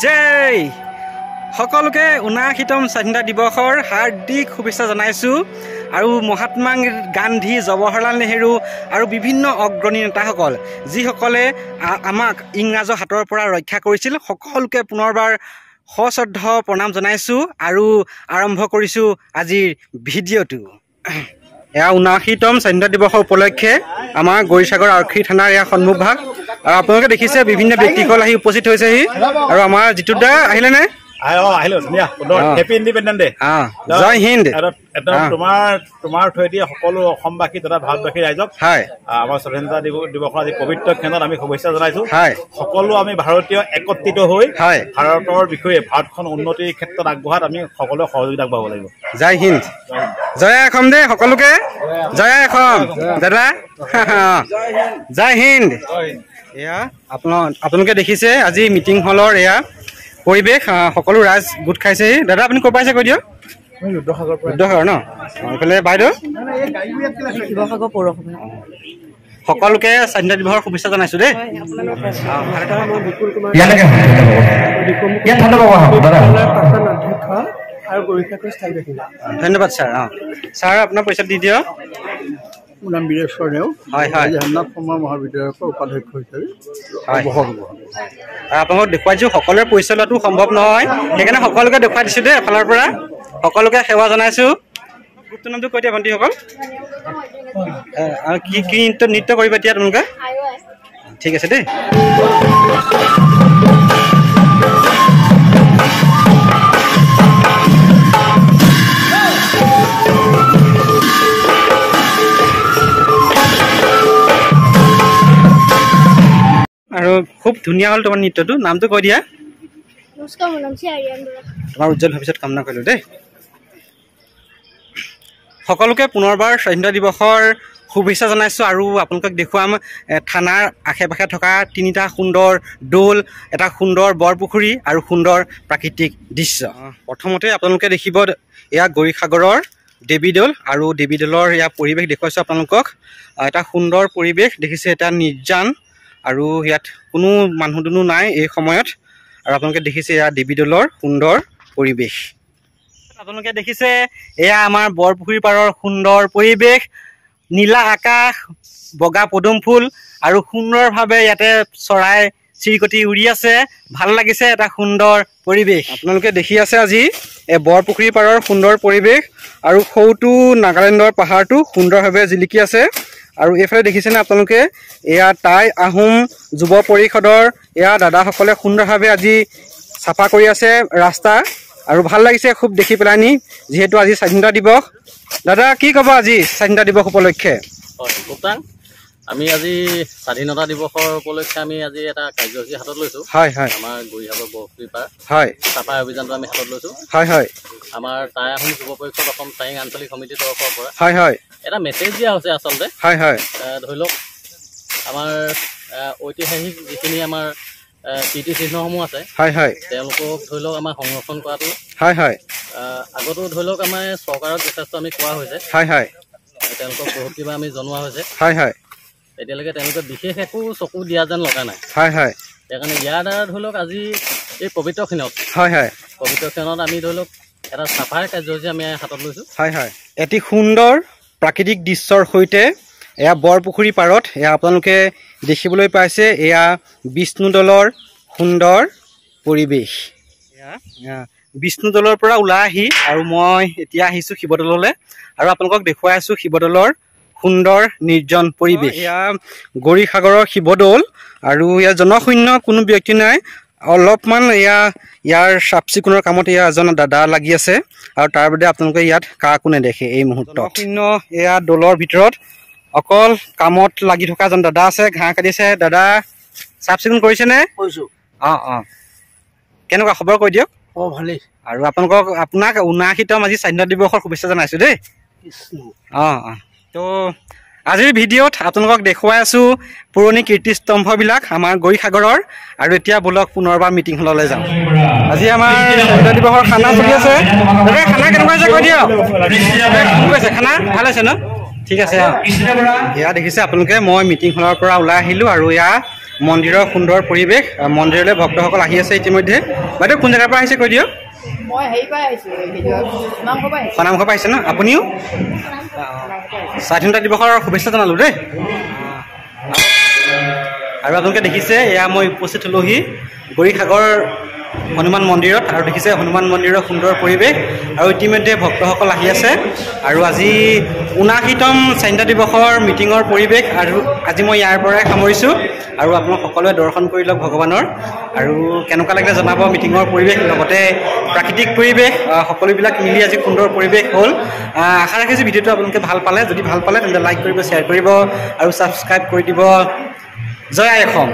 জয় সকলোকে ৭৯তম স্বাধীনতা দিৱসৰ হাৰ্দিক শুভেচ্ছা জনাইছোঁ আৰু মহাত্মা গান্ধী জৱাহৰলাল নেহেৰু আৰু বিভিন্ন অগ্ৰণী নেতাসকল যিসকলে আমাক ইংৰাজৰ হাতৰ পৰা ৰক্ষা কৰিছিল সকলোকে পুনৰবাৰ সশ্ৰদ্ধ প্ৰণাম জনাইছোঁ আৰু আৰম্ভ কৰিছোঁ আজিৰ ভিডিঅ'টো। এয়া ৭৯তম স্বাধীনতা দিৱসৰ উপলক্ষে আমাৰ গৌৰীসাগৰ আৰক্ষী থানাৰ এয়া সন্মুখভাগ আৰু আপোনালোকে দেখিছে বিভিন্ন ব্যক্তিসকল আহি উপস্থিত হৈছেহি আৰু আমাৰ জিতু দা আহিলে নে? Happy independent day. Jai Hind. তোমাৰ থৈদি সকলো অসমবাসী তথা ভাৰতবাসী ৰাইজক আমাৰ স্বাধীনতা দিৱসৰ আজি পবিত্ৰ ক্ষণত আমি শুভেচ্ছা জনাইছো। সকলো আমি ভাৰতীয় একত্ৰিত হৈ ভাৰতৰ বিষয়ে ভাৰতখন উন্নতিৰ ক্ষেত্ৰত আগবঢ়াত আমি সকলোৱে সহযোগিতা আগবঢ়াব লাগিব। জয় হিন্দ। জয় অসম দে সকলোকে। জয় অসম দাদা। জয় হিন্দ। এয়া আপোনালোকে দেখিছে আজি মিটিং হলৰ এয়া পৰিৱেশ সকলো ৰাইজ গোট খাইছেহি। দাদা আপুনি ক'ৰ পাইছে কৈ দিয়ক। ৰুদ্ৰসাগৰ ন? এইফালে বাইদেউ সকলোকে স্বাধীনতা দিৱসৰ শুভেচ্ছা জনাইছোঁ দেই। ধন্যবাদ ছাৰ। ছাৰ আপোনাৰ পইচা দি দিয়ক। মোৰ নাম বীৰেশ্বৰ নেওগ। হয় হয়। হেমনাথ শৰ্মা মহাবিদ্যালয়ৰ উপাধ্যক্ষ হিচাপে আপোনালোকক দেখুৱাইছোঁ। সকলোৰে পৰিচয় লোৱাটো সম্ভৱ নহয়, সেইকাৰণে সকলোকে দেখুৱাই দিছোঁ দেই। এফালৰ পৰা সকলোকে সেৱা জনাইছোঁ। গ্ৰুপটোৰ নামটো কৈ দিয়া ভণ্টিসকল। আৰু কি কি নৃত্য কৰিবা এতিয়া তোমালোকে? ঠিক আছে দেই। আৰু খুব ধুনীয়া হ'ল তোমাৰ নৃত্যটো। নামটো কৈ দিয়া। তোমাৰ উজ্জ্বল ভৱিষ্যত কামনা কৰিলোঁ দেই। সকলোকে পুনৰবাৰ স্বাধীনতা দিৱসৰ শুভেচ্ছা জনাইছোঁ আৰু আপোনালোকক দেখুৱাম থানাৰ আশে পাশে থকা 3টা সুন্দৰ দৌল, এটা সুন্দৰ বৰপুখুৰী আৰু সুন্দৰ প্ৰাকৃতিক দৃশ্য। প্ৰথমতে আপোনালোকে দেখিব এয়া গৌৰীসাগৰৰ দেৱী দৌল আৰু দেৱী দৌলৰ এয়া পৰিৱেশ দেখুৱাইছোঁ আপোনালোকক। এটা সুন্দৰ পৰিৱেশ দেখিছে, এটা নিৰ্জন আৰু ইয়াত কোনো মানুহ দুনুহ নাই এই সময়ত। আৰু আপোনালোকে দেখিছে এয়া দেৱী দৌলৰ সুন্দৰ পৰিৱেশ। আপোনালোকে দেখিছে এয়া আমাৰ বৰপুখুৰী পাৰৰ সুন্দৰ পৰিৱেশ, নীলা আকাশ, বগা পদুম ফুল আৰু সুন্দৰভাৱে ইয়াতে চৰাই চিৰিকটি উৰি আছে। ভাল লাগিছে, এটা সুন্দৰ পৰিৱেশ আপোনালোকে দেখি আছে আজি এই বৰপুখুৰী পাৰৰ সুন্দৰ পৰিৱেশ। আৰু সৌটো নাগালেণ্ডৰ পাহাৰটো সুন্দৰভাৱে জিলিকি আছে। আৰু এইফালে দেখিছেনে আপোনালোকে এয়া টাই আহোম যুৱ পৰিষদৰ এয়া দাদাসকলে সুন্দৰভাৱে আজি চাফা কৰি আছে ৰাস্তা আৰু ভাল লাগিছে খুব দেখি পেলাই নি, যিহেতু আজি স্বাধীনতা দিৱস। দাদা কি ক'ব আজি স্বাধীনতা দিৱস উপলক্ষে? হয়, আমি আজি স্বাধীনতা দিৱসৰ উপলক্ষে আমি আজি এটা কাৰ্যসূচী হাতত লৈছোঁ। হয় হয়। আমাৰ গৌৰীসাগৰ বৰপুখুৰী পাৰ হয় চাফাই অভিযানটো আমি হাতত লৈছোঁ। হয় হয়। আমাৰ টাই আহোম যুৱ পৰিষদ অসম টাইং আঞ্চলিক সমিতিৰ তৰফৰ পৰা হয় হয় এটা মেছেজ দিয়া হৈছে আচলতে। হয় হয়। ধৰি লওক আমাৰ ঐতিহাসিক যিখিনি আমাৰ কীৰ্তিচিহ্নসমূহ আছে হয় হয় তেওঁলোকক ধৰি লওক আমাৰ সংৰক্ষণ কৰাটো হয় হয়। আগতো ধৰি লওক আমাৰ চৰকাৰক যথেষ্ট আমি কোৱা হৈছে হয় হয়, তেওঁলোকক বহুত কিবা আমি জনোৱা হৈছে হয় হয়। এতিয়ালৈকে তেওঁলোকে বিশেষ একো চকু দিয়া যেন লগা নাই হয় হয়। সেইকাৰণে ইয়াৰ দ্বাৰা ধৰি লওক আজি এই পবিত্ৰ ক্ষণত হয় হয় পবিত্ৰ ক্ষণত আমি ধৰি লওক এটা চাফাই কাৰ্যসূচী আমি হাতত লৈছোঁ হয় হয়। এটি সুন্দৰ প্ৰাকৃতিক দৃশ্যৰ সৈতে এয়া বৰপুখুৰী পাৰত এয়া আপোনালোকে দেখিবলৈ পাইছে এয়া বিষ্ণুদৌলৰ সুন্দৰ পৰিৱেশ। এয়া বিষ্ণুদৌলৰ পৰা ওলাই আহি আৰু মই এতিয়া আহিছোঁ শিৱদৌললৈ আৰু আপোনালোকক দেখুৱাই আছোঁ শিৱদৌলৰ সুন্দৰ নিৰ্জন পৰিৱেশ। এয়া গৌৰীসাগৰৰ শিৱদৌল আৰু ইয়াৰ জনশূন্য কোনো ব্যক্তি নাই। অলপমান ইয়াৰ চাফ চিকুণৰ কামত এজন দাদা লাগি আছে আৰু তাৰ বাদে আপোনালোকে ইয়াত কাকো নেদেখে এই মুহূৰ্তত। জনশূন্য এয়া দৌলৰ ভিতৰত অকল কামত লাগি থকা এজন দাদা আছে, ঘাঁহ কাটিছে। দাদা চাফ চিকুণ কৰিছেনে? কৰিছোঁ। অঁ অঁ। কেনেকুৱা খবৰ কৈ দিয়ক। অঁ ভালেই। আৰু আপোনাক ৭৯তম আজি স্বাধীনতা দিৱসৰ শুভেচ্ছা জনাইছোঁ দেই। অঁ অঁ। তো আজিৰ ভিডিঅ'ত আপোনালোকক দেখুৱাই আছোঁ পুৰণি কীৰ্তিস্তম্ভবিলাক আমাৰ গৌৰীসাগৰৰ। আৰু এতিয়া বলক পুনৰবাৰ মিটিং হললৈ যাওঁ। আজি আমাৰ স্বাধীনতা দিৱসৰ খানা চলি আছে। খানা কেনেকুৱা হৈছে কৈ দিয়ক। খানা ভাল হৈছে ন? ঠিক আছে এয়া দেখিছে আপোনালোকে মই মিটিং হলৰ পৰা ওলাই আহিলোঁ আৰু এয়া মন্দিৰৰ সুন্দৰ পৰিৱেশ মন্দিৰলৈ ভক্তসকল আহি আছে ইতিমধ্যে বাইদেউ কোন জেগাৰ পৰা আহিছে কৈ দিয়ক নামঘৰ পৰা আহিছে ন আপুনিও স্বাধীনতা দিৱসৰ শুভেচ্ছা জনালোঁ দেই আৰু আপোনালোকে দেখিছে এয়া মই উপস্থিত হ'লোহি গৌৰীসাগৰ হনুমান মন্দিৰত আৰু দেখিছে হনুমান মন্দিৰৰ সুন্দৰ পৰিৱেশ আৰু ইতিমধ্যে ভক্তসকল আহি আছে আৰু আজি ৭৯তম স্বাধীনতা দিৱসৰ মিটিঙৰ পৰিৱেশ আৰু আজি মই ইয়াৰ পৰাই সামৰিছোঁ আৰু আপোনালোক সকলোৱে দৰ্শন কৰি লওক ভগৱানৰ আৰু কেনেকুৱা লাগিলে জনাব মিটিঙৰ পৰিৱেশ লগতে প্ৰাকৃতিক পৰিৱেশ সকলোবিলাক মিলি আজি সুন্দৰ পৰিৱেশ হ'ল আশা ৰাখিছোঁ ভিডিঅ'টো আপোনালোকে ভাল পালে যদি ভাল পালে তেন্তে লাইক কৰিব শ্বেয়াৰ কৰিব আৰু ছাবস্ক্ৰাইব কৰি দিব জয় আই অসম